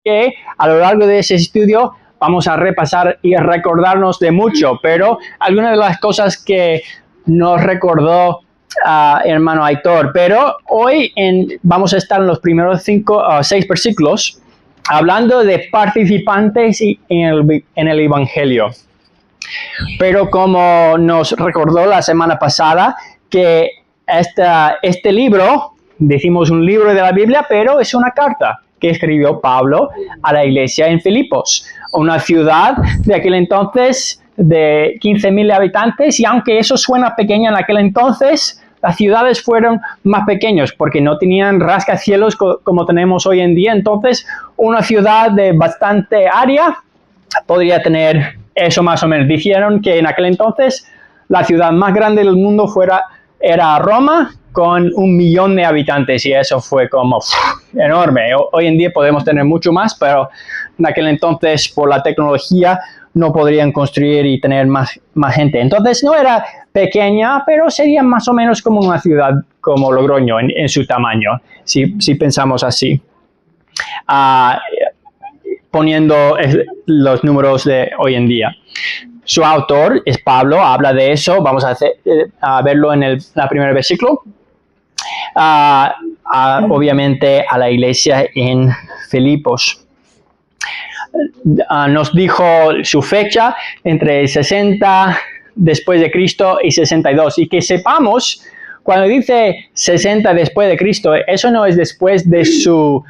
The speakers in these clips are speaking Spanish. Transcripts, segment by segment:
que a lo largo de ese estudio vamos a repasar y recordarnos de mucho, pero algunas de las cosas que nos recordó hermano Aitor. Pero hoy vamos a estar en los primeros 6 versículos hablando de participantes en el Evangelio. Pero como nos recordó la semana pasada, que este libro, decimos un libro de la Biblia, pero es una carta que escribió Pablo a la iglesia en Filipos, una ciudad de aquel entonces de 15,000 habitantes, y aunque eso suena pequeño en aquel entonces, las ciudades fueron más pequeñas porque no tenían rascacielos como tenemos hoy en día. Entonces, una ciudad de bastante área podría tener eso más o menos. Dijeron que en aquel entonces la ciudad más grande del mundo era Roma, con 1,000,000 de habitantes, y eso fue como enorme. Hoy en día podemos tener mucho más, pero en aquel entonces por la tecnología no podrían construir y tener más gente. Entonces no era pequeña, pero sería más o menos como una ciudad como Logroño en su tamaño, si pensamos así. Poniendo los números de hoy en día. Su autor es Pablo, habla de eso. Vamos a verlo en el primer versículo. Obviamente a la iglesia en Filipos. Nos dijo su fecha entre 60 después de Cristo y 62. Y que sepamos, cuando dice 60 después de Cristo, eso no es después de su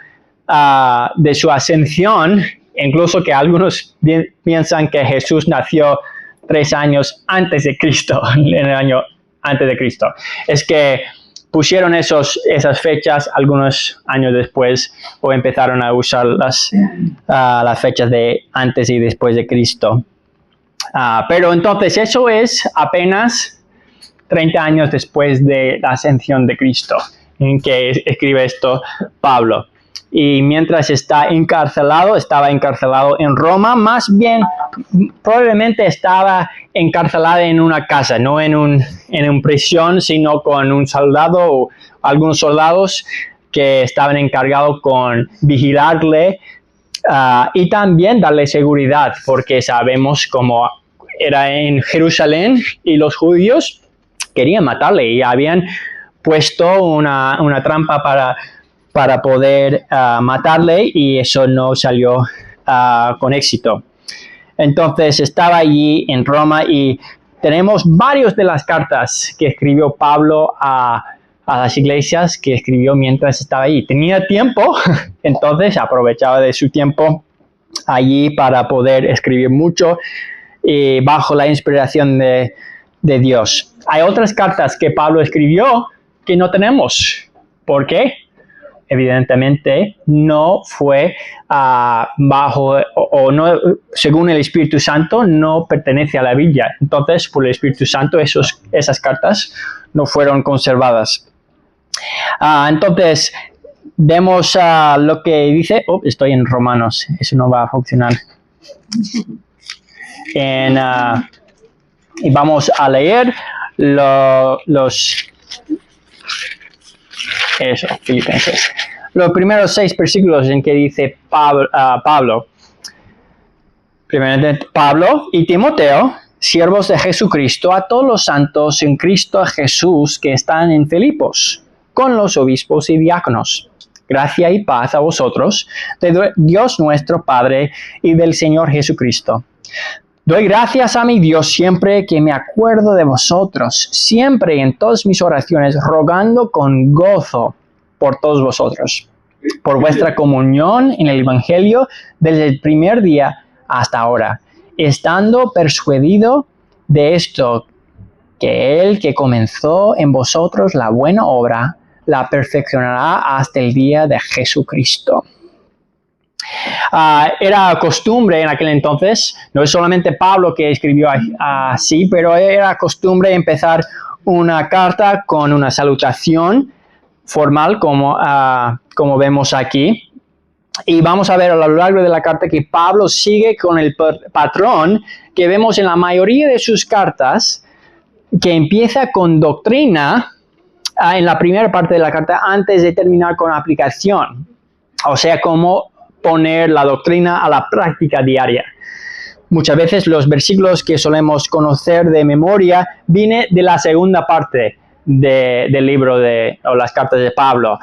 ascensión, incluso que algunos piensan que Jesús nació 3 años antes de Cristo, en el año antes de Cristo. Es que pusieron esas fechas algunos años después, o empezaron a usar las fechas de antes y después de Cristo. Pero entonces eso es apenas 30 años después de la ascensión de Cristo, en que escribe esto Pablo. Y mientras estaba encarcelado en Roma, más bien probablemente estaba encarcelado en una casa, no en una prisión, sino con un soldado o algunos soldados que estaban encargados con vigilarle y también darle seguridad, porque sabemos cómo era en Jerusalén y los judíos querían matarle y habían puesto una trampa para poder matarle, y eso no salió con éxito. Entonces estaba allí en Roma, y tenemos varias de las cartas que escribió Pablo a las iglesias, que escribió mientras estaba allí. Tenía tiempo, entonces aprovechaba de su tiempo allí para poder escribir mucho bajo la inspiración de Dios. Hay otras cartas que Pablo escribió que no tenemos. ¿Por qué? Evidentemente no fue bajo o no, según el Espíritu Santo, no pertenece a la Biblia. Entonces, por el Espíritu Santo, esas cartas no fueron conservadas. Entonces, vemos lo que dice. Estoy en Romanos, eso no va a funcionar. Y vamos a leer Filipenses. Los primeros 6 versículos en que dice Pablo. Primeramente, Pablo y Timoteo, siervos de Jesucristo, a todos los santos en Cristo Jesús que están en Filipos, con los obispos y diáconos. Gracia y paz a vosotros, de Dios nuestro Padre y del Señor Jesucristo. Doy gracias a mi Dios siempre que me acuerdo de vosotros, siempre en todas mis oraciones, rogando con gozo por todos vosotros, por vuestra comunión en el Evangelio desde el primer día hasta ahora, estando persuadido de esto, que el que comenzó en vosotros la buena obra, la perfeccionará hasta el día de Jesucristo. Era costumbre en aquel entonces, no es solamente Pablo que escribió así, pero era costumbre empezar una carta con una salutación formal como vemos aquí. Y vamos a ver a lo largo de la carta que Pablo sigue con el patrón que vemos en la mayoría de sus cartas, que empieza con doctrina en la primera parte de la carta antes de terminar con aplicación. O sea, como poner la doctrina a la práctica diaria. Muchas veces los versículos que solemos conocer de memoria vienen de la segunda parte del libro o las cartas de Pablo.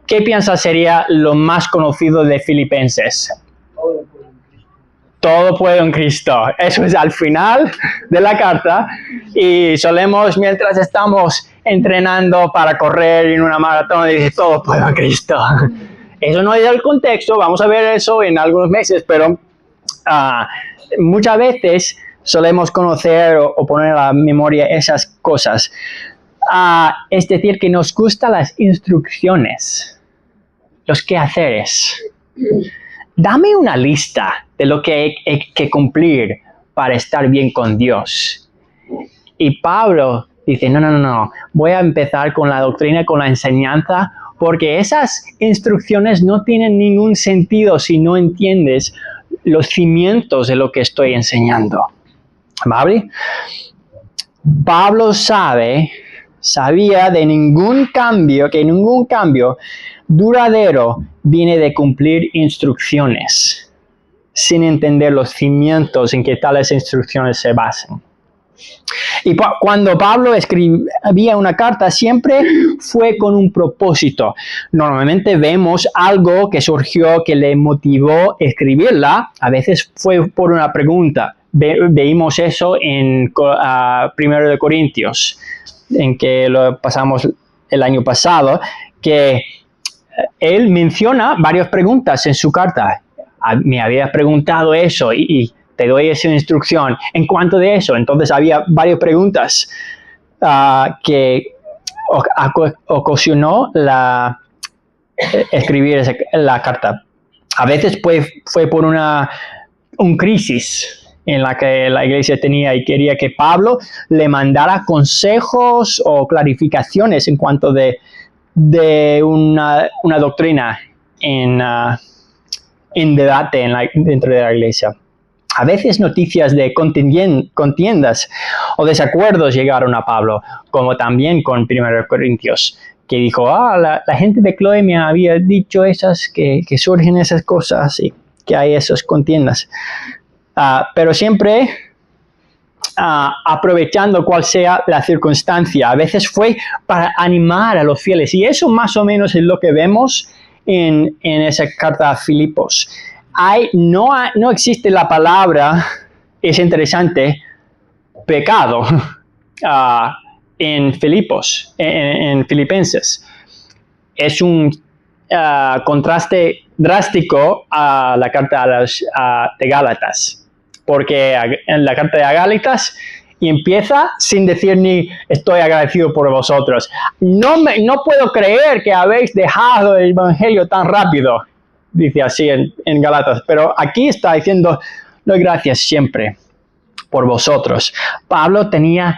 ¿Qué piensas sería lo más conocido de Filipenses? Todo puedo en Cristo. Eso es al final de la carta y solemos, mientras estamos entrenando para correr en una maratón, decir todo puedo en Cristo. Eso no es el contexto, vamos a ver eso en algunos meses, pero muchas veces solemos conocer o poner a la memoria esas cosas. Es decir, que nos gustan las instrucciones, los quehaceres. Dame una lista de lo que hay que cumplir para estar bien con Dios. Y Pablo dice, no, voy a empezar con la doctrina, con la enseñanza, porque esas instrucciones no tienen ningún sentido si no entiendes los cimientos de lo que estoy enseñando. ¿Vale? Pablo sabía de que ningún cambio duradero viene de cumplir instrucciones sin entender los cimientos en que tales instrucciones se basan. Y cuando Pablo escribía una carta, siempre fue con un propósito. Normalmente vemos algo que surgió, que le motivó a escribirla. A veces fue por una pregunta. Veímos eso en 1 de Corintios, en que lo pasamos el año pasado, que él menciona varias preguntas en su carta. Me había preguntado eso y te doy esa instrucción. En cuanto de eso, entonces había varias preguntas que ocasionó escribir la carta. A veces fue por una crisis en la que la iglesia tenía y quería que Pablo le mandara consejos o clarificaciones en cuanto de una doctrina en debate dentro de la iglesia. A veces noticias de contiendas o desacuerdos llegaron a Pablo, como también con 1 Corintios, que dijo, la gente de Chloe me había dicho que surgen esas cosas y que hay esas contiendas. Pero siempre aprovechando cual sea la circunstancia. A veces fue para animar a los fieles. Y eso más o menos es lo que vemos en esa carta a Filipos. No existe la palabra, es interesante, pecado en Filipos, en Filipenses. Es un contraste drástico a la carta de Gálatas. Porque en la carta de Gálatas empieza sin decir ni estoy agradecido por vosotros. No puedo creer que habéis dejado el evangelio tan rápido, dice así en Gálatas. Pero aquí está diciendo, doy gracias siempre por vosotros. Pablo tenía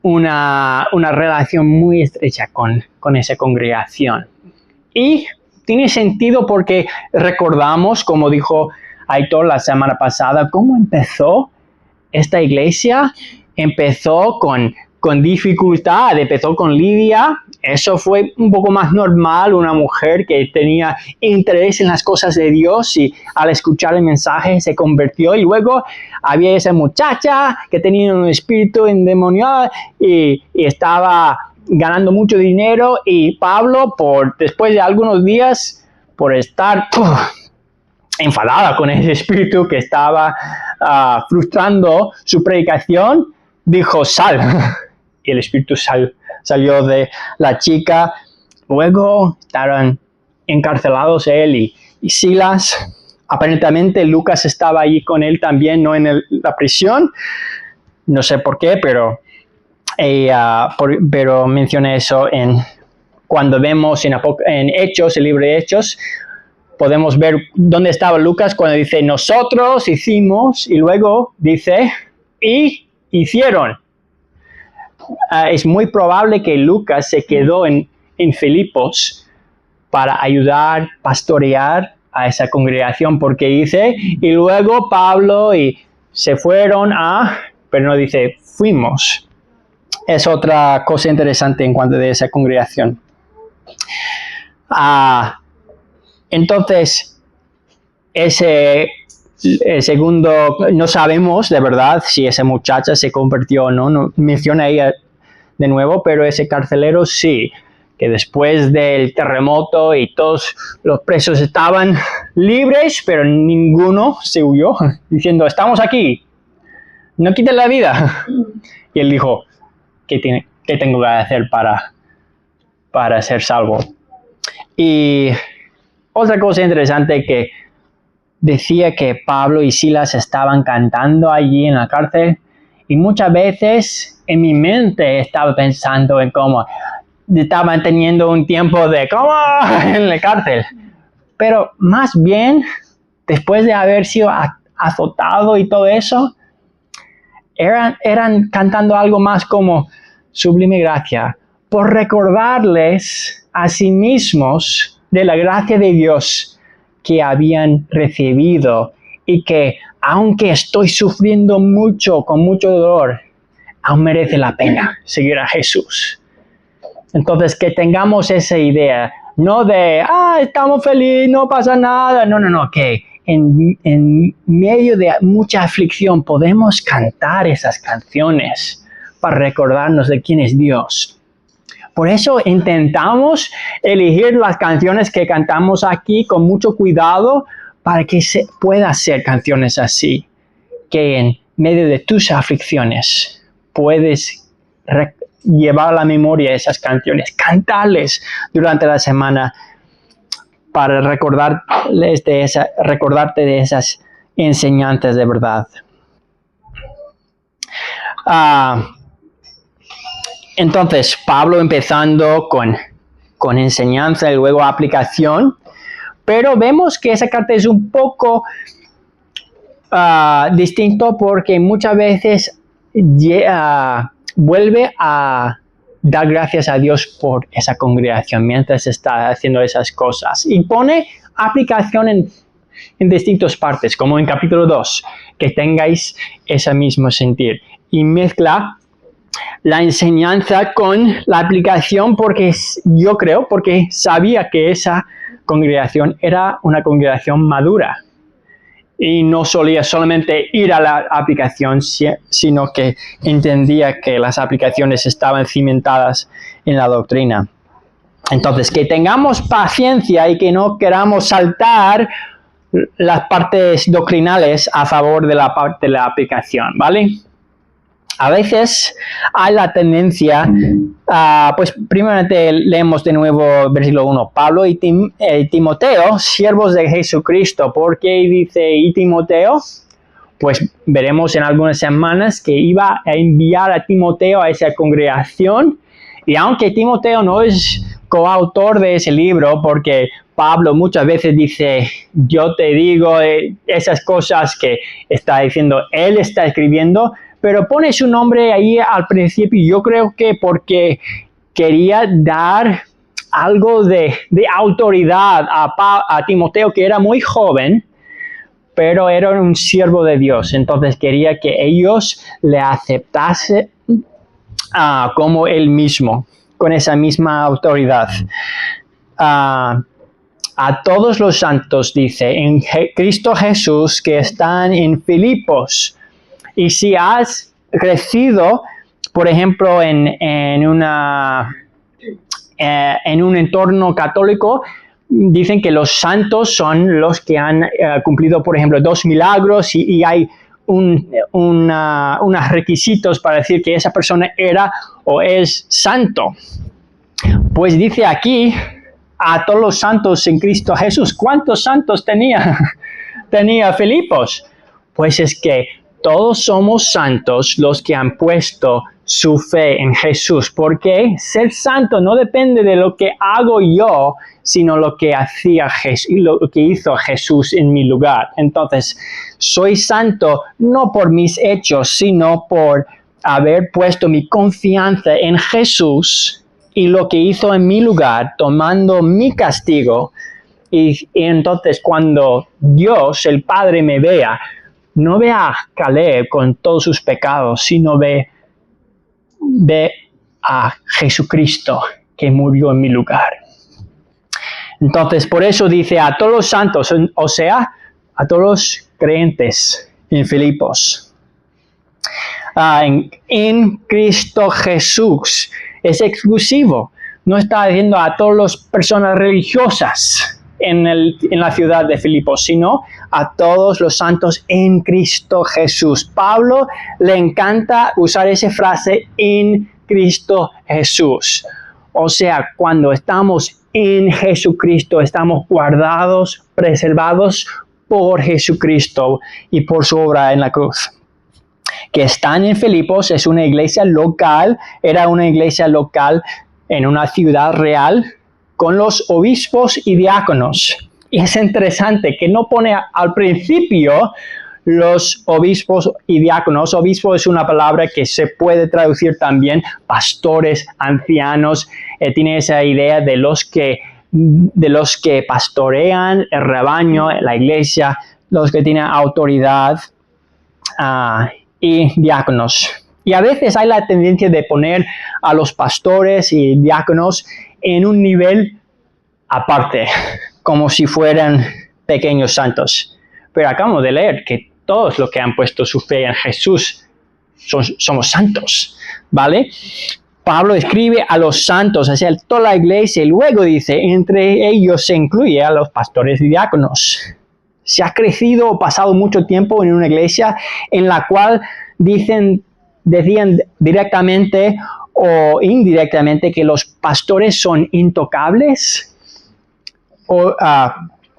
una relación muy estrecha con esa congregación. Y tiene sentido porque recordamos, como dijo Aitor la semana pasada, cómo empezó esta iglesia. Empezó con dificultad, empezó con Lidia. Eso fue un poco más normal, una mujer que tenía interés en las cosas de Dios y al escuchar el mensaje se convirtió. Y luego había esa muchacha que tenía un espíritu endemoniado y estaba ganando mucho dinero, y Pablo, después de algunos días, por estar enfadada con ese espíritu que estaba frustrando su predicación, dijo, sal. Y el espíritu salió de la chica. Luego estaban encarcelados él y Silas. Aparentemente Lucas estaba allí con él también, no en la prisión. No sé por qué, pero mencioné eso cuando vemos en Hechos, el libro de Hechos. Podemos ver dónde estaba Lucas cuando dice, nosotros hicimos, y luego dice, y hicieron. Es muy probable que Lucas se quedó en Filipos para ayudar, pastorear a esa congregación, porque dice, y luego Pablo y se fueron pero no dice, fuimos. Es otra cosa interesante en cuanto a esa congregación. Entonces, ese segundo, no sabemos de verdad si esa muchacha se convirtió o no, no menciona ella de nuevo, pero ese carcelero sí, que después del terremoto y todos los presos estaban libres, pero ninguno se huyó, diciendo, estamos aquí, no quiten la vida. Y él dijo, ¿qué tengo que hacer para ser salvo? Y otra cosa interesante que decía que Pablo y Silas estaban cantando allí en la cárcel, y muchas veces en mi mente estaba pensando en cómo estaban teniendo un tiempo de ¿cómo? En la cárcel. Pero más bien, después de haber sido azotado y todo eso, eran cantando algo más como sublime gracia, por recordarles a sí mismos de la gracia de Dios que habían recibido y que aunque estoy sufriendo mucho, con mucho dolor, aún merece la pena seguir a Jesús. Entonces, que tengamos esa idea, no de, estamos felices, no pasa nada, no, que en medio de mucha aflicción podemos cantar esas canciones para recordarnos de quién es Dios. Por eso intentamos elegir las canciones que cantamos aquí con mucho cuidado para que se pueda hacer canciones así, que en medio de tus aflicciones puedes llevar a la memoria esas canciones, cantarles durante la semana para recordarte de esas enseñanzas de verdad. Entonces, Pablo empezando con enseñanza y luego aplicación, pero vemos que esa carta es un poco distinto porque muchas veces vuelve a dar gracias a Dios por esa congregación mientras está haciendo esas cosas y pone aplicación en distintas partes, como en capítulo 2, que tengáis ese mismo sentir y mezcla la enseñanza con la aplicación porque sabía que esa congregación era una congregación madura y no solía solamente ir a la aplicación, sino que entendía que las aplicaciones estaban cimentadas en la doctrina. Entonces, que tengamos paciencia y que no queramos saltar las partes doctrinales a favor de la parte de la aplicación, ¿vale? A veces hay la tendencia, pues primeramente leemos de nuevo versículo 1, Pablo y Timoteo, siervos de Jesucristo. ¿Por qué dice y Timoteo? Pues veremos en algunas semanas que iba a enviar a Timoteo a esa congregación, y aunque Timoteo no es coautor de ese libro, porque Pablo muchas veces dice, yo te digo esas cosas que está diciendo, él está escribiendo, pero pone su nombre ahí al principio, y yo creo que porque quería dar algo de autoridad a Timoteo, que era muy joven, pero era un siervo de Dios. Entonces quería que ellos le aceptasen como él mismo, con esa misma autoridad. A todos los santos, dice, en Cristo Jesús, que están en Filipos. Y si has crecido, por ejemplo, en un entorno católico, dicen que los santos son los que han cumplido, por ejemplo, 2 milagros y hay unos requisitos para decir que esa persona era o es santo. Pues dice aquí a todos los santos en Cristo Jesús. ¿Cuántos santos tenía Filipos? Pues es que todos somos santos los que han puesto su fe en Jesús, porque ser santo no depende de lo que hago yo, sino lo que hizo Jesús en mi lugar. Entonces, soy santo no por mis hechos, sino por haber puesto mi confianza en Jesús y lo que hizo en mi lugar, tomando mi castigo. Y entonces cuando Dios, el Padre, me vea, no ve a Caleb con todos sus pecados, sino ve a Jesucristo que murió en mi lugar. Entonces, por eso dice a todos los santos, o sea, a todos los creyentes en Filipos. En Cristo Jesús es exclusivo. No está diciendo a todas las personas religiosas en la ciudad de Filipos, sino a todos los santos en Cristo Jesús. Pablo le encanta usar esa frase, en Cristo Jesús. O sea, cuando estamos en Jesucristo, estamos guardados, preservados por Jesucristo y por su obra en la cruz. Que están en Filipos, es una iglesia local, era una iglesia local en una ciudad real, con los obispos y diáconos. Y es interesante que no pone al principio los obispos y diáconos. Obispo es una palabra que se puede traducir también pastores, ancianos. Tiene esa idea de los que pastorean el rebaño, la iglesia, los que tienen autoridad y diáconos. Y a veces hay la tendencia de poner a los pastores y diáconos en un nivel aparte, como si fueran pequeños santos. Pero acabamos de leer que todos los que han puesto su fe en Jesús somos santos, ¿vale? Pablo escribe a los santos, hacia toda la iglesia, y luego dice, entre ellos se incluye a los pastores y diáconos. Se ha crecido o pasado mucho tiempo en una iglesia en la cual decían directamente o indirectamente que los pastores son intocables, o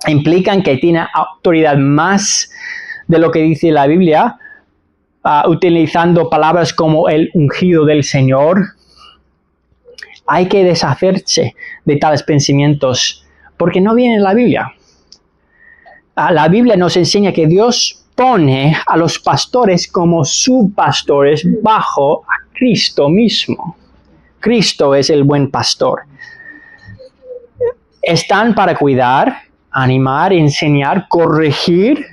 implican que tienen autoridad más de lo que dice la Biblia, utilizando palabras como el ungido del Señor. Hay que deshacerse de tales pensamientos porque no viene en la Biblia. La Biblia nos enseña que Dios pone a los pastores como subpastores bajo a Cristo mismo. Cristo es el buen pastor. Están para cuidar, animar, enseñar, corregir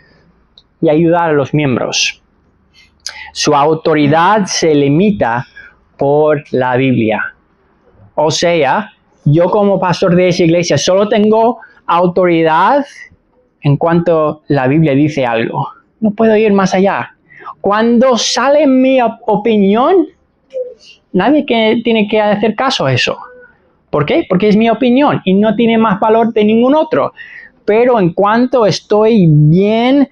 y ayudar a los miembros. Su autoridad se limita por la Biblia. O sea, yo como pastor de esa iglesia solo tengo autoridad en cuanto la Biblia dice algo. No puedo ir más allá. Cuando sale mi opinión, nadie tiene que hacer caso a eso. ¿Por qué? Porque es mi opinión y no tiene más valor de ningún otro. Pero en cuanto estoy bien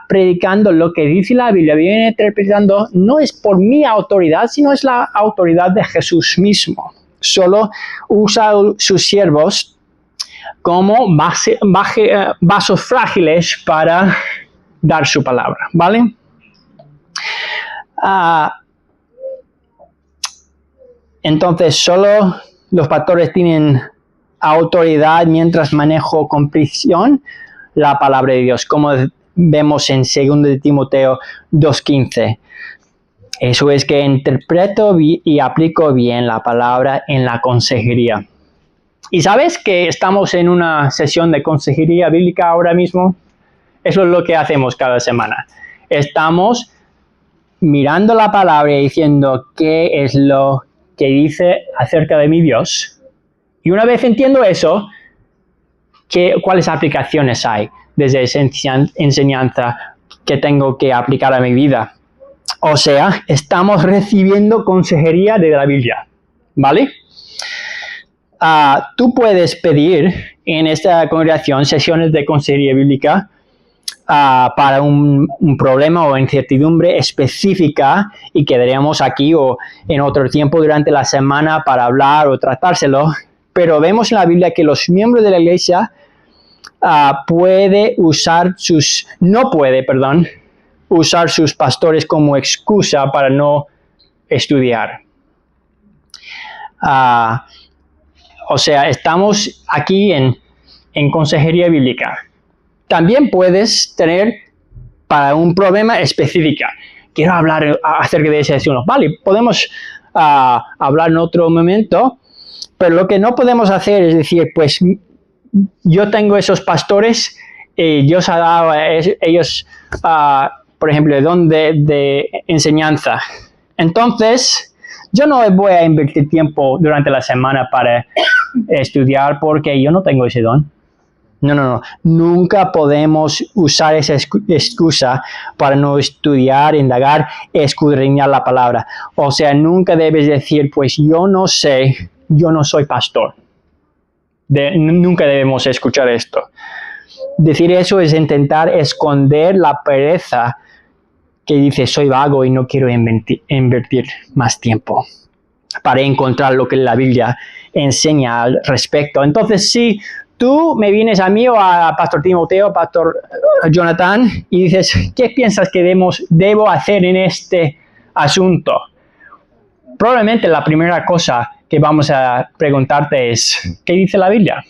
predicando lo que dice la Biblia, bien interpretando, no es por mi autoridad, sino es la autoridad de Jesús mismo. Solo usa sus siervos como vasos frágiles para dar su palabra, ¿vale? Entonces, solo los pastores tienen autoridad mientras manejo con precisión la palabra de Dios, como vemos en 2 Timoteo 2:15. Eso es que interpreto y aplico bien la palabra en la consejería. ¿Y sabes que estamos en una sesión de consejería bíblica ahora mismo? Eso es lo que hacemos cada semana. Estamos mirando la palabra y diciendo qué es lo que dice acerca de mi Dios. Y una vez entiendo eso, ¿cuáles aplicaciones hay desde esa enseñanza que tengo que aplicar a mi vida? O sea, estamos recibiendo consejería de la Biblia, ¿vale? Tú puedes pedir en esta congregación sesiones de consejería bíblica para un problema o incertidumbre específica y quedaríamos aquí o en otro tiempo durante la semana para hablar o tratárselo. Pero vemos en la Biblia que los miembros de la iglesia no puede usar sus pastores como excusa para no estudiar. O sea, estamos aquí en consejería bíblica. También puedes tener para un problema específico. Quiero hablar acerca de ese asunto. Vale, podemos hablar en otro momento, pero lo que no podemos hacer es decir, pues yo tengo esos pastores, Dios ha dado a ellos, por ejemplo, el don de enseñanza. Entonces, yo no voy a invertir tiempo durante la semana para estudiar porque yo no tengo ese don. No. Nunca podemos usar esa excusa para no estudiar, indagar, escudriñar la palabra. O sea, nunca debes decir, pues yo no sé, yo no soy pastor. Nunca debemos escuchar esto. Decir eso es intentar esconder la pereza que dice, soy vago y no quiero invertir más tiempo para encontrar lo que la Biblia enseña al respecto. Entonces, si tú me vienes a mí o a Pastor Timoteo, Pastor Jonathan, y dices, ¿qué piensas que debo hacer en este asunto? Probablemente la primera cosa que vamos a preguntarte es, ¿qué dice la Biblia?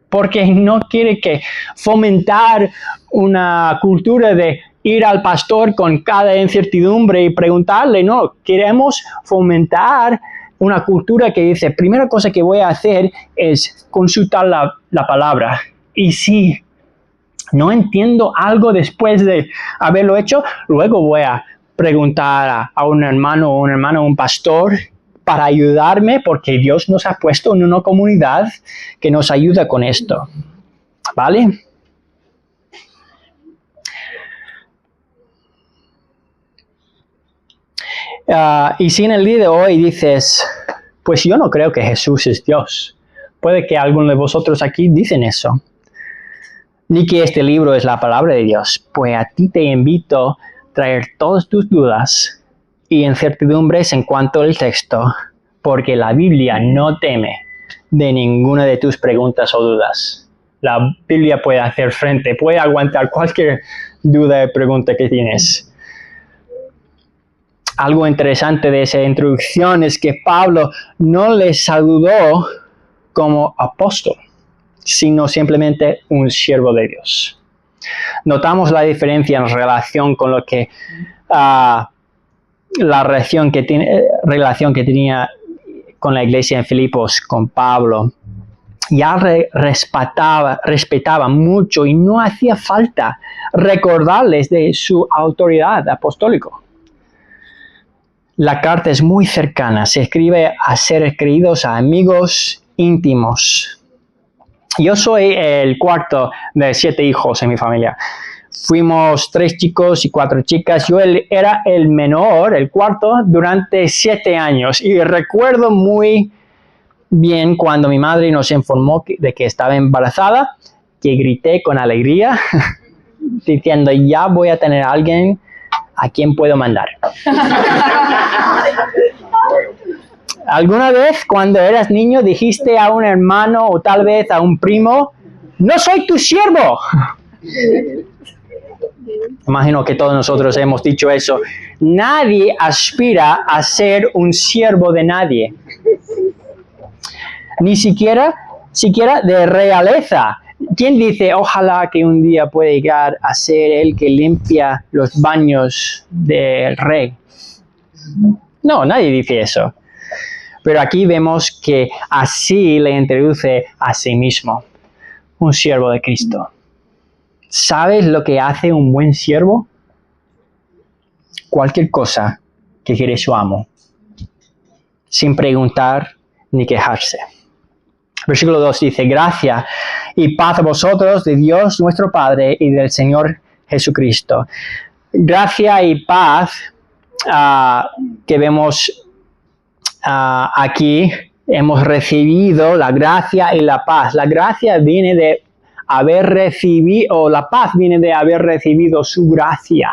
Porque no quiere que fomentar una cultura de ir al pastor con cada incertidumbre y preguntarle, no, queremos fomentar una cultura que dice, primera cosa que voy a hacer es consultar la palabra. Y si no entiendo algo después de haberlo hecho, luego voy a preguntar a un hermano o un pastor para ayudarme, porque Dios nos ha puesto en una comunidad que nos ayuda con esto. ¿Vale? Y si en el día de hoy dices, pues yo no creo que Jesús es Dios. Puede que algunos de vosotros aquí dicen eso. Ni que este libro es la palabra de Dios. Pues a ti te invito a traer todas tus dudas y incertidumbres en cuanto al texto, porque la Biblia no teme de ninguna de tus preguntas o dudas. La Biblia puede hacer frente, puede aguantar cualquier duda o pregunta que tienes. Algo interesante de esa introducción es que Pablo no le saludó como apóstol, sino simplemente un siervo de Dios. Notamos la diferencia en relación con lo que la relación que tenía con la iglesia en Filipos, con Pablo. Ya respetaba mucho y no hacía falta recordarles de su autoridad apostólica. La carta es muy cercana, se escribe a seres queridos, a amigos íntimos. Yo soy el cuarto de 7 hijos en mi familia. Fuimos 3 chicos y 4 chicas. Yo era el menor, el cuarto, durante 7 años. Y recuerdo muy bien cuando mi madre nos informó de que estaba embarazada, que grité con alegría, diciendo, ya voy a tener a alguien a quien puedo mandar. ¿Alguna vez cuando eras niño dijiste a un hermano o tal vez a un primo, no soy tu siervo? Imagino que todos nosotros hemos dicho eso. Nadie aspira a ser un siervo de nadie. Ni siquiera de realeza. ¿Quién dice, ojalá que un día pueda llegar a ser el que limpia los baños del rey? No, nadie dice eso. Pero aquí vemos que así le introduce a sí mismo, un siervo de Cristo. ¿Sabes lo que hace un buen siervo? Cualquier cosa que quiere su amo, sin preguntar ni quejarse. Versículo 2 dice, gracia y paz a vosotros de Dios nuestro Padre y del Señor Jesucristo. Gracia y paz que vemos aquí, hemos recibido la gracia y la paz. La gracia viene de haber recibido, o la paz viene de haber recibido su gracia.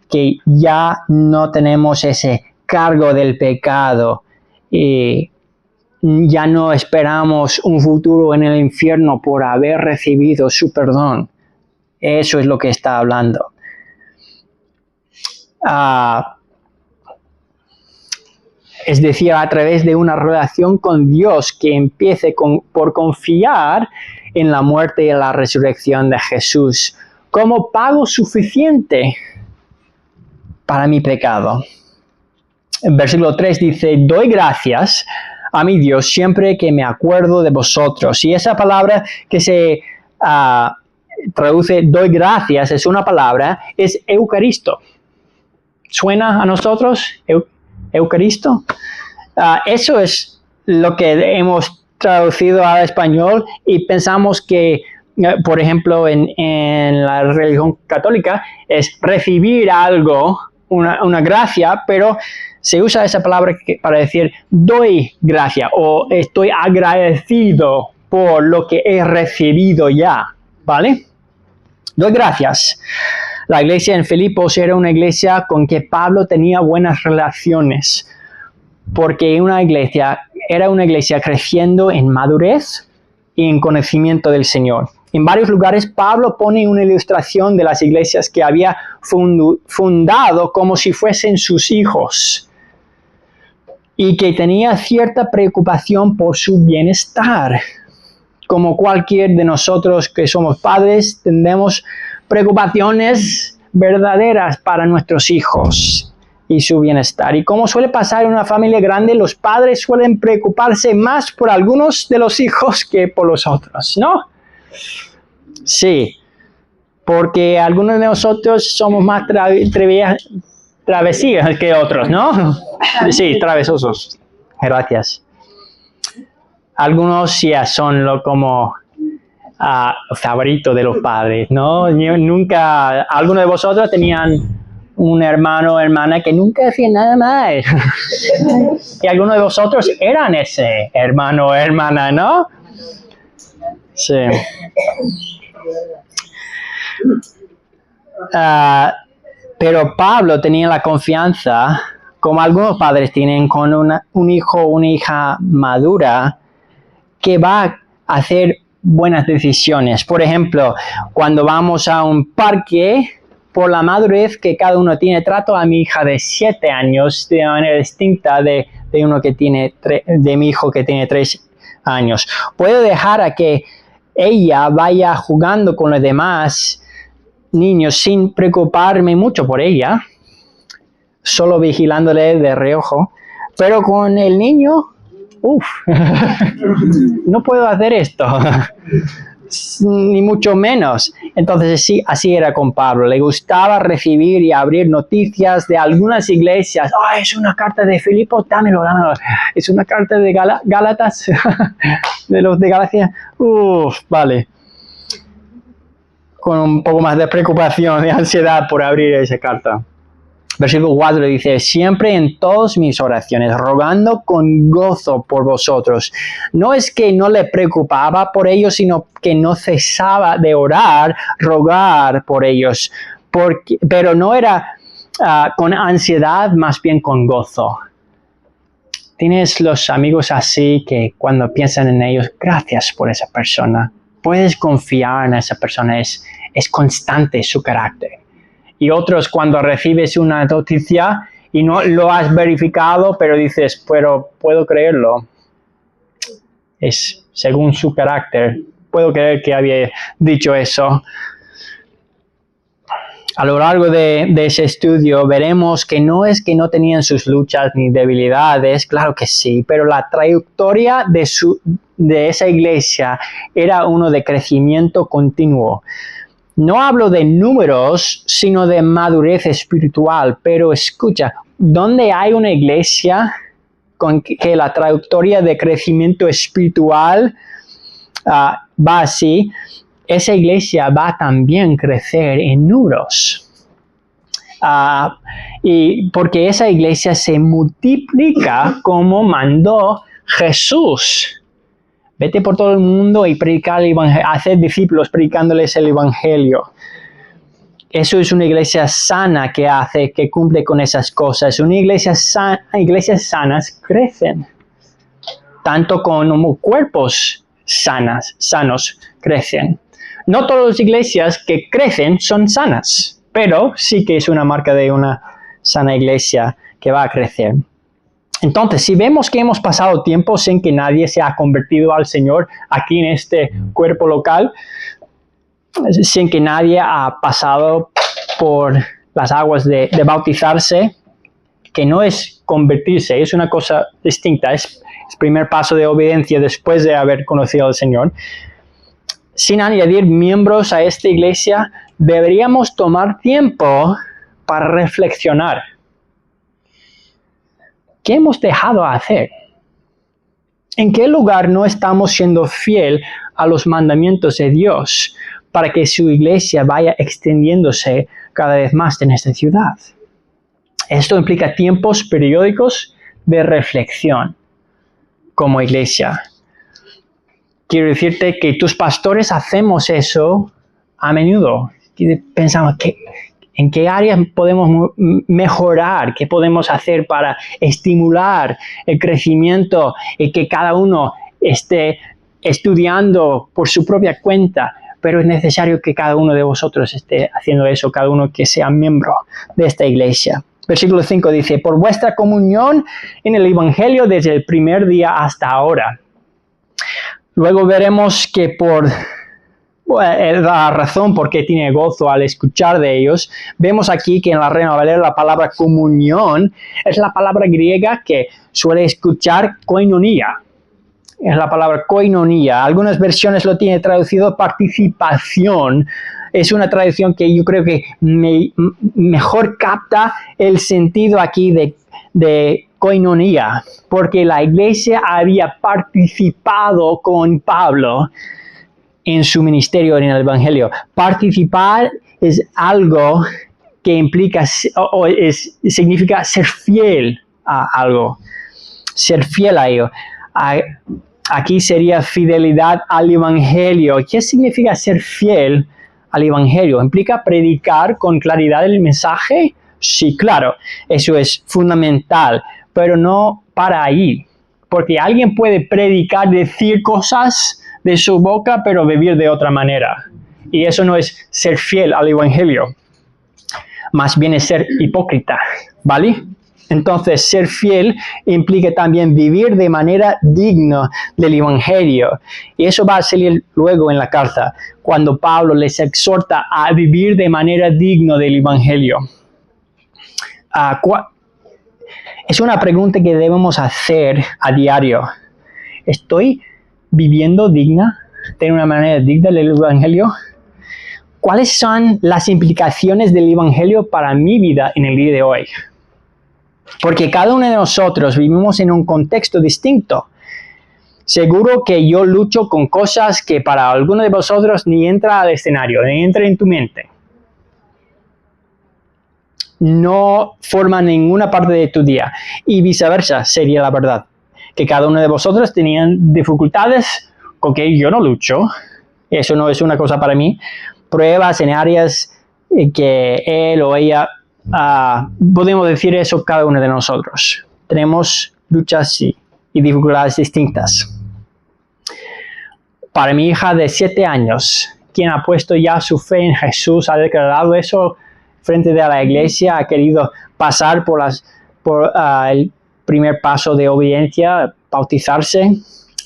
Que ya no tenemos ese cargo del pecado y ya no esperamos un futuro en el infierno por haber recibido su perdón. Eso es lo que está hablando. Es decir, a través de una relación con Dios que empiece por confiar en la muerte y la resurrección de Jesús como pago suficiente para mi pecado. En versículo 3 dice, doy gracias a mi Dios siempre que me acuerdo de vosotros. Y esa palabra que se traduce doy gracias es una palabra, es Eucaristo. ¿Suena a nosotros? Eucaristo. Eso es lo que hemos traducido al español y pensamos que, por ejemplo, en la religión católica es recibir algo, una gracia, pero se usa esa palabra para decir doy gracia o estoy agradecido por lo que he recibido ya, ¿vale? Doy gracias. La iglesia en Filipos era una iglesia con que Pablo tenía buenas relaciones, porque era una iglesia creciendo en madurez y en conocimiento del Señor. En varios lugares Pablo pone una ilustración de las iglesias que había fundado como si fuesen sus hijos y que tenía cierta preocupación por su bienestar. Como cualquier de nosotros que somos padres, tenemos preocupaciones verdaderas para nuestros hijos y su bienestar. Y como suele pasar en una familia grande, los padres suelen preocuparse más por algunos de los hijos que por los otros, ¿no? Sí, porque algunos de nosotros somos más travesías que otros, ¿no? Sí, travesosos. Gracias. Algunos ya son como favoritos de los padres, ¿no? Algunos de vosotros tenían un hermano o hermana que nunca hacía nada mal. Y algunos de vosotros eran ese hermano o hermana, ¿no? Sí. Pero Pablo tenía la confianza, como algunos padres tienen con un hijo o una hija madura, que va a hacer buenas decisiones. Por ejemplo, cuando vamos a un parque, por la madurez que cada uno tiene, trato a mi hija de 7 años de manera distinta de mi hijo que tiene 3 años. Puedo dejar a que ella vaya jugando con los demás niños sin preocuparme mucho por ella, solo vigilándole de reojo, pero con el niño, no puedo hacer esto, ni mucho menos. Entonces sí, así era con Pablo. Le gustaba recibir y abrir noticias de algunas iglesias. Es una carta de Filipos, dámelo. Es una carta de Gálatas, de los de Galacia. Vale. Con un poco más de preocupación y ansiedad por abrir esa carta. Versículo 4 dice, siempre en todas mis oraciones, rogando con gozo por vosotros. No es que no le preocupaba por ellos, sino que no cesaba de orar, rogar por ellos. Pero no era con ansiedad, más bien con gozo. Tienes los amigos así que cuando piensan en ellos, gracias por esa persona. Puedes confiar en esa persona, es constante su carácter. Y otros cuando recibes una noticia y no lo has verificado, pero dices, pero puedo creerlo. Es según su carácter. Puedo creer que había dicho eso. A lo largo de ese estudio veremos que no es que no tenían sus luchas ni debilidades, claro que sí, pero la trayectoria de esa iglesia era uno de crecimiento continuo. No hablo de números, sino de madurez espiritual, pero escucha, donde hay una iglesia con que la trayectoria de crecimiento espiritual va así, esa iglesia va a también crecer en números. Y porque esa iglesia se multiplica como mandó Jesús. Vete por todo el mundo y predicar el evangelio, hacer discípulos predicándoles el evangelio. Eso es una iglesia sana que cumple con esas cosas. Iglesias sanas crecen. Tanto como cuerpos sanos crecen. No todas las iglesias que crecen son sanas, pero sí que es una marca de una sana iglesia que va a crecer. Entonces, si vemos que hemos pasado tiempo sin que nadie se ha convertido al Señor aquí en este cuerpo local, sin que nadie ha pasado por las aguas de bautizarse, que no es convertirse, es una cosa distinta, es el primer paso de obediencia después de haber conocido al Señor. Sin añadir miembros a esta iglesia, deberíamos tomar tiempo para reflexionar. ¿Qué hemos dejado de hacer? ¿En qué lugar no estamos siendo fiel a los mandamientos de Dios para que su iglesia vaya extendiéndose cada vez más en esta ciudad? Esto implica tiempos periódicos de reflexión como iglesia. Quiero decirte que tus pastores hacemos eso a menudo. Pensamos, ¿en qué áreas podemos mejorar? ¿Qué podemos hacer para estimular el crecimiento y que cada uno esté estudiando por su propia cuenta? Pero es necesario que cada uno de vosotros esté haciendo eso, cada uno que sea miembro de esta iglesia. Versículo 5 dice, por vuestra comunión en el Evangelio desde el primer día hasta ahora. Luego veremos que por la razón por qué tiene gozo al escuchar de ellos, vemos aquí que en la Reina Valera la palabra comunión es la palabra griega que suele escuchar koinonia. Es la palabra koinonia. Algunas versiones lo tienen traducido participación. Es una traducción que yo creo que mejor capta el sentido aquí de koinonia, porque la iglesia había participado con Pablo en su ministerio en el Evangelio. Participar es algo que implica significa ser fiel a algo, ser fiel a ello. Aquí sería fidelidad al Evangelio. ¿Qué significa ser fiel al Evangelio? ¿Implica predicar con claridad el mensaje? Sí, claro, eso es fundamental, pero no para ahí. Porque alguien puede predicar, decir cosas de su boca, pero vivir de otra manera. Y eso no es ser fiel al Evangelio. Más bien es ser hipócrita, ¿vale? Entonces, ser fiel implica también vivir de manera digna del Evangelio. Y eso va a salir luego en la carta, cuando Pablo les exhorta a vivir de manera digna del Evangelio. Es una pregunta que debemos hacer a diario. ¿Estoy viviendo digna, de una manera digna del Evangelio? ¿Cuáles son las implicaciones del Evangelio para mi vida en el día de hoy? Porque cada uno de nosotros vivimos en un contexto distinto. Seguro que yo lucho con cosas que para algunos de vosotros ni entra al escenario, ni entra en tu mente. No forma ninguna parte de tu día. Y viceversa sería la verdad. Que cada uno de vosotros tenían dificultades con que yo no lucho. Eso no es una cosa para mí. Pruebas en áreas que él o ella, podemos decir eso cada uno de nosotros. Tenemos luchas y dificultades distintas. Para mi hija de 7 años, quien ha puesto ya su fe en Jesús, ha declarado eso frente de la iglesia, ha querido pasar por el primer paso de obediencia, bautizarse,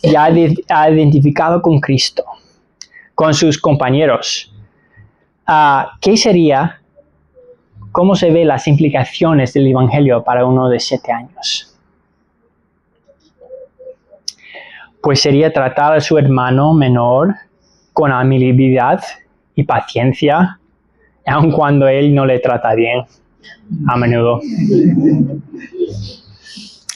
ya ha identificado con Cristo, con sus compañeros. ¿Qué sería? ¿Cómo se ven las implicaciones del Evangelio para uno de 7 años? Pues sería tratar a su hermano menor con amabilidad y paciencia, aun cuando él no le trata bien, a menudo.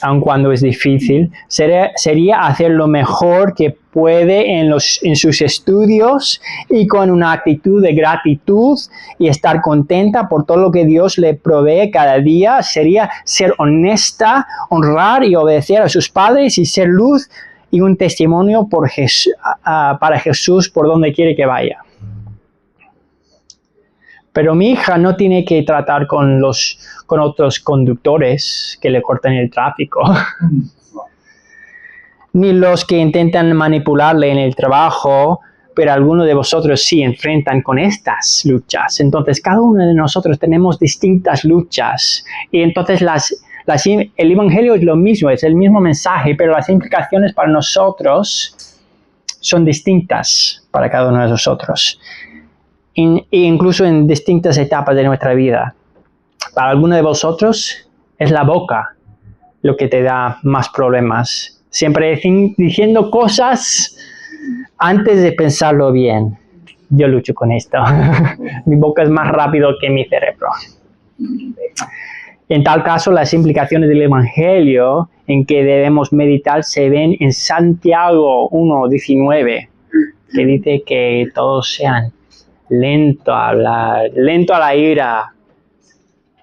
Aun cuando es difícil, sería hacer lo mejor que puede en sus estudios y con una actitud de gratitud y estar contenta por todo lo que Dios le provee cada día. Sería ser honesta, honrar y obedecer a sus padres y ser luz y un testimonio para Jesús por donde quiere que vaya. Pero mi hija no tiene que tratar con otros conductores que le cortan el tráfico, ni los que intentan manipularle en el trabajo, pero algunos de vosotros sí enfrentan con estas luchas. Entonces, cada uno de nosotros tenemos distintas luchas. Y entonces el Evangelio es lo mismo, es el mismo mensaje, pero las implicaciones para nosotros son distintas para cada uno de nosotros. Incluso en distintas etapas de nuestra vida. Para algunos de vosotros es la boca lo que te da más problemas. Siempre diciendo cosas antes de pensarlo bien. Yo lucho con esto. Mi boca es más rápido que mi cerebro. En tal caso, las implicaciones del Evangelio en que debemos meditar se ven en Santiago 1:19, que dice que todos sean lento a hablar, lento a la ira,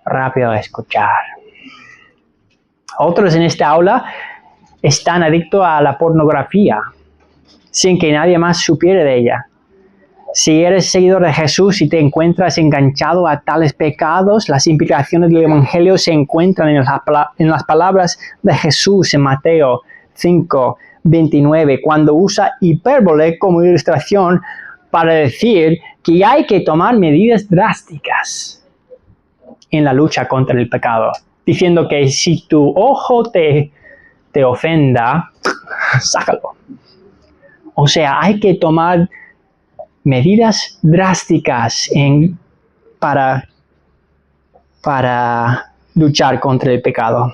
rápido a escuchar. Otros en esta aula están adictos a la pornografía, sin que nadie más supiera de ella. Si eres seguidor de Jesús y te encuentras enganchado a tales pecados, las implicaciones del Evangelio se encuentran en las palabras de Jesús en Mateo 5:29, cuando usa hipérbole como ilustración para decir que hay que tomar medidas drásticas en la lucha contra el pecado, diciendo que si tu ojo te ofenda, sácalo. O sea, hay que tomar medidas drásticas para luchar contra el pecado.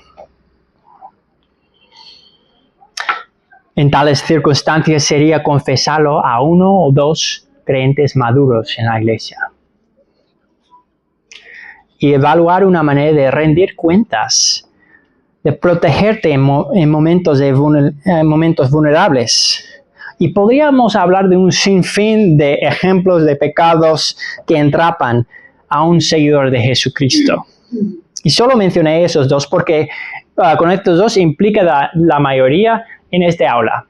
En tales circunstancias sería confesarlo a 1 o 2 creyentes maduros en la iglesia. Y evaluar una manera de rendir cuentas, de protegerte en momentos vulnerables. Y podríamos hablar de un sinfín de ejemplos de pecados que entrapan a un seguidor de Jesucristo. Y solo mencioné esos dos porque con estos dos implica la mayoría en este aula.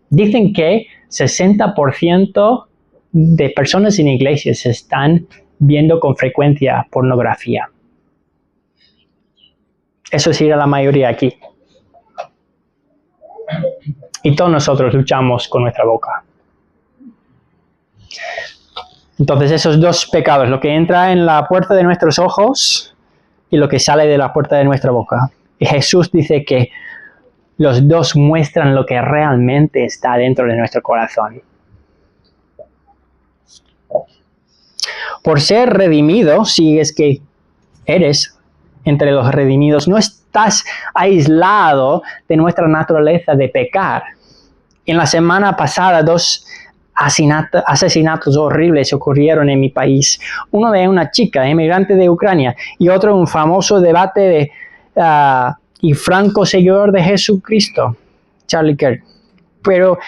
Dicen que 60% de personas en iglesias están viendo con frecuencia pornografía. Eso sería la mayoría aquí. Y todos nosotros luchamos con nuestra boca. Entonces esos dos pecados, lo que entra en la puerta de nuestros ojos y lo que sale de la puerta de nuestra boca. Y Jesús dice que los dos muestran lo que realmente está dentro de nuestro corazón. Por ser redimido, si es que eres entre los redimidos, no estás aislado de nuestra naturaleza de pecar. En la semana pasada, 2 asesinatos horribles ocurrieron en mi país. Uno de una chica inmigrante de Ucrania y otro un famoso debate y franco seguidor de Jesucristo, Charlie Kirk. Pero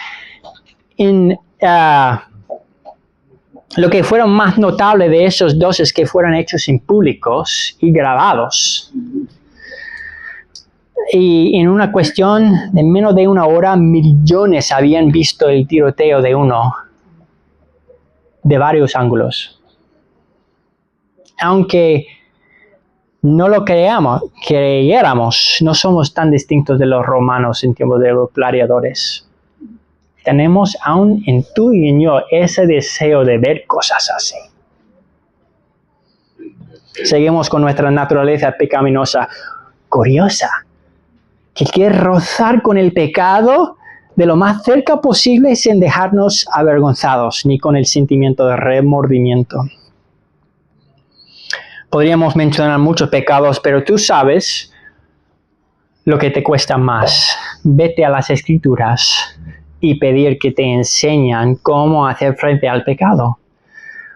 lo que fueron más notable de esos dos es que fueron hechos en públicos y grabados. Y en una cuestión de menos de una hora, millones habían visto el tiroteo de uno, de varios ángulos. Aunque no lo creyéramos, no somos tan distintos de los romanos en tiempos de los gladiadores. Tenemos aún en tú y en yo ese deseo de ver cosas así. Seguimos con nuestra naturaleza pecaminosa, curiosa, que quiere rozar con el pecado de lo más cerca posible sin dejarnos avergonzados, ni con el sentimiento de remordimiento. Podríamos mencionar muchos pecados, pero tú sabes lo que te cuesta más. Vete a las Escrituras y pedir que te enseñan cómo hacer frente al pecado.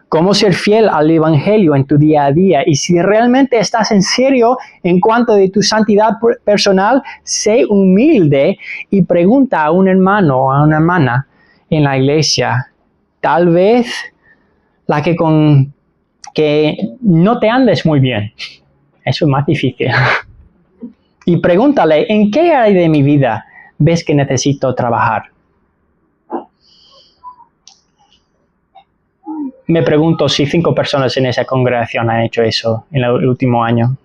Cómo ser fiel al Evangelio en tu día a día. Y si realmente estás en serio en cuanto a tu santidad personal, sé humilde y pregunta a un hermano o a una hermana en la iglesia. Tal vez la que no te andes muy bien. Eso es más difícil. Y pregúntale, ¿en qué área de mi vida ves que necesito trabajar? Me pregunto si 5 personas en esa congregación han hecho eso en el último año.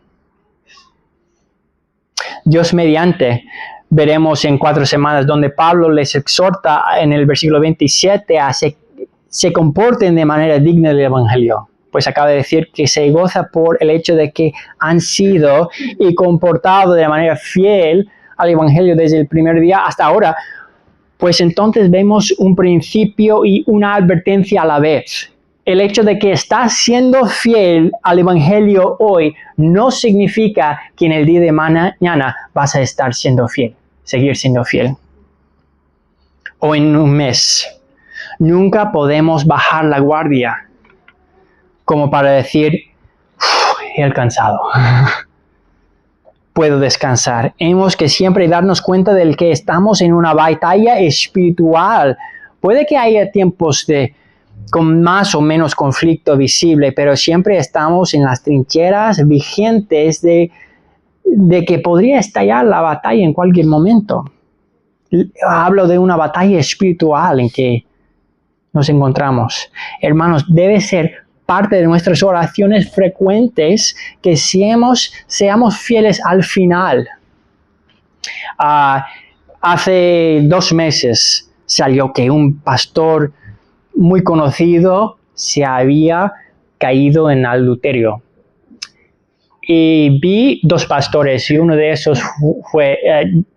Dios mediante, veremos en 4 semanas donde Pablo les exhorta en el versículo 27 a se comporten de manera digna del Evangelio. Pues acaba de decir que se goza por el hecho de que han sido y comportado de manera fiel al Evangelio desde el primer día hasta ahora. Pues entonces vemos un principio y una advertencia a la vez. El hecho de que estás siendo fiel al Evangelio hoy no significa que en el día de mañana vas a estar siendo fiel, seguir siendo fiel. O en un mes. Nunca podemos bajar la guardia como para decir, he alcanzado. puedo descansar. Hemos que siempre darnos cuenta del que estamos en una batalla espiritual. Puede que haya tiempos con más o menos conflicto visible, pero siempre estamos en las trincheras vigentes de que podría estallar la batalla en cualquier momento. Hablo de una batalla espiritual en que nos encontramos. Hermanos, debe ser parte de nuestras oraciones frecuentes que seamos fieles al final. Hace 2 meses salió que un pastor muy conocido se había caído en adulterio. Y vi 2 pastores, y uno de esos fue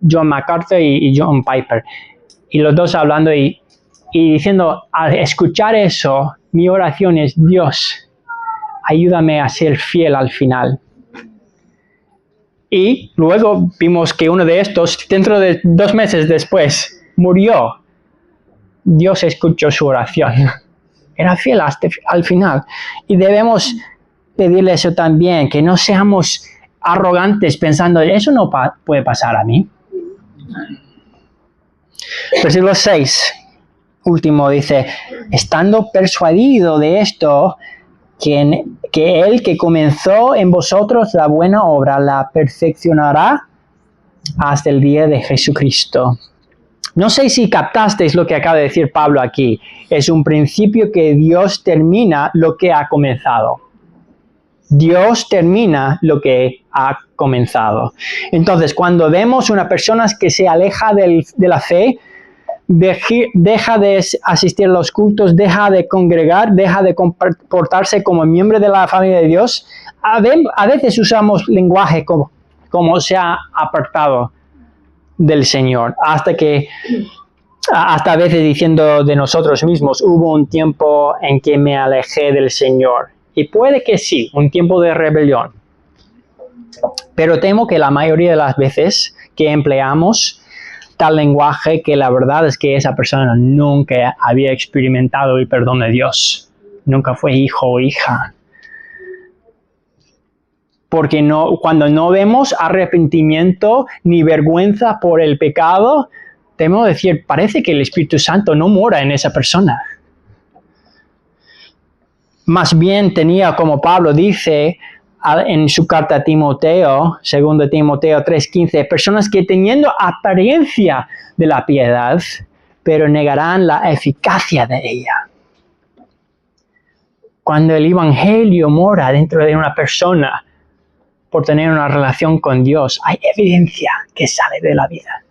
John MacArthur y John Piper. Y los dos hablando y diciendo, al escuchar eso, mi oración es, Dios, ayúdame a ser fiel al final. Y luego vimos que uno de estos, dentro de 2 meses después, murió. Dios escuchó su oración. Era fiel hasta al final. Y debemos pedirle eso también, que no seamos arrogantes pensando, eso no puede pasar a mí. Versículo 6, último, dice, estando persuadido de esto, que el que comenzó en vosotros la buena obra la perfeccionará hasta el día de Jesucristo. No sé si captasteis lo que acaba de decir Pablo aquí. Es un principio que Dios termina lo que ha comenzado. Dios termina lo que ha comenzado. Entonces, cuando vemos una persona que se aleja de la fe, deja de asistir a los cultos, deja de congregar, deja de comportarse como miembro de la familia de Dios, a veces usamos lenguaje como se ha apartado del Señor, hasta a veces diciendo de nosotros mismos, hubo un tiempo en que me alejé del Señor. Y puede que sí, un tiempo de rebelión. Pero temo que la mayoría de las veces que empleamos tal lenguaje, que la verdad es que esa persona nunca había experimentado el perdón de Dios. Nunca fue hijo o hija. Porque cuando no vemos arrepentimiento ni vergüenza por el pecado, tenemos que decir, parece que el Espíritu Santo no mora en esa persona. Más bien tenía, como Pablo dice en su carta a Timoteo, 2 Timoteo 3:15, personas que teniendo apariencia de la piedad, pero negarán la eficacia de ella. Cuando el Evangelio mora dentro de una persona por tener una relación con Dios, hay evidencia que sale de la vida.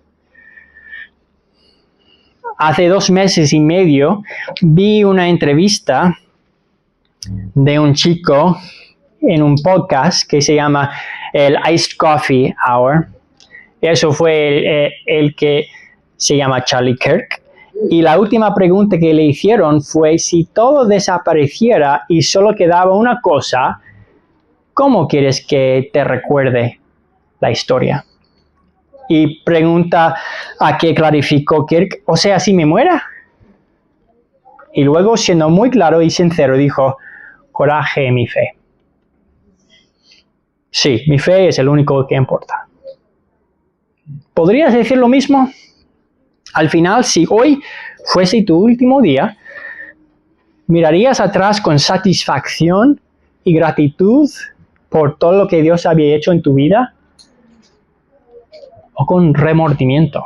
Hace 2 meses y medio vi una entrevista de un chico en un podcast que se llama el Iced Coffee Hour. Eso fue el que se llama Charlie Kirk. Y la última pregunta que le hicieron fue, si todo desapareciera y solo quedaba una cosa, ¿cómo quieres que te recuerde la historia? Y pregunta a qué clarificó Kirk, o sea, si me muera. Y luego, siendo muy claro y sincero, dijo, coraje en mi fe. Sí, mi fe es el único que importa. ¿Podrías decir lo mismo? Al final, si hoy fuese tu último día, ¿mirarías atrás con satisfacción y gratitud por todo lo que Dios había hecho en tu vida? ¿O con remordimiento?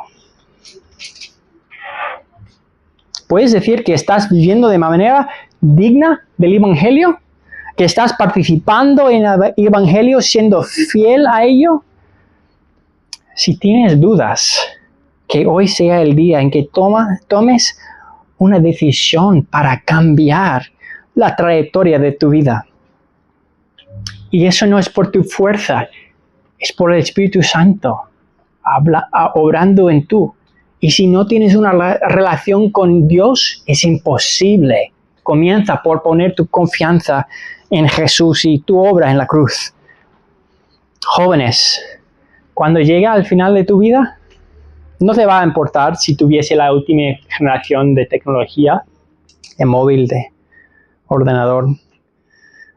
¿Puedes decir que estás viviendo de manera digna del Evangelio? ¿Que estás participando en el Evangelio, siendo fiel a ello? Si tienes dudas, que hoy sea el día en que tomes una decisión para cambiar la trayectoria de tu vida. Y eso no es por tu fuerza, es por el Espíritu Santo obrando en tú. Y si no tienes una relación con Dios, es imposible. Comienza por poner tu confianza en Jesús y tu obra en la cruz. Jóvenes, cuando llega al final de tu vida, no te va a importar si tuviese la última generación de tecnología, de móvil, de ordenador,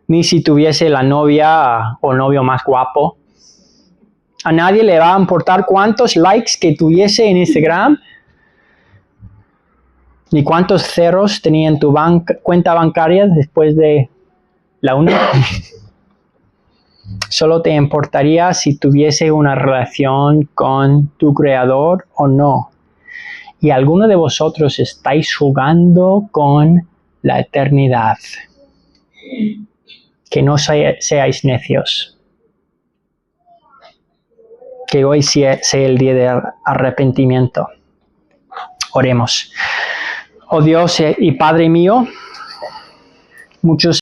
ni si tuviese la novia o novio más guapo, A nadie le va a importar cuántos likes que tuviese en Instagram, ni cuántos ceros tenía en tu cuenta bancaria después de la una. Solo te importaría si tuviese una relación con tu Creador o no. Y algunos de vosotros estáis jugando con la eternidad. Que no seáis necios. Que hoy sea el día de arrepentimiento. Oremos. Oh Dios y Padre mío, muchos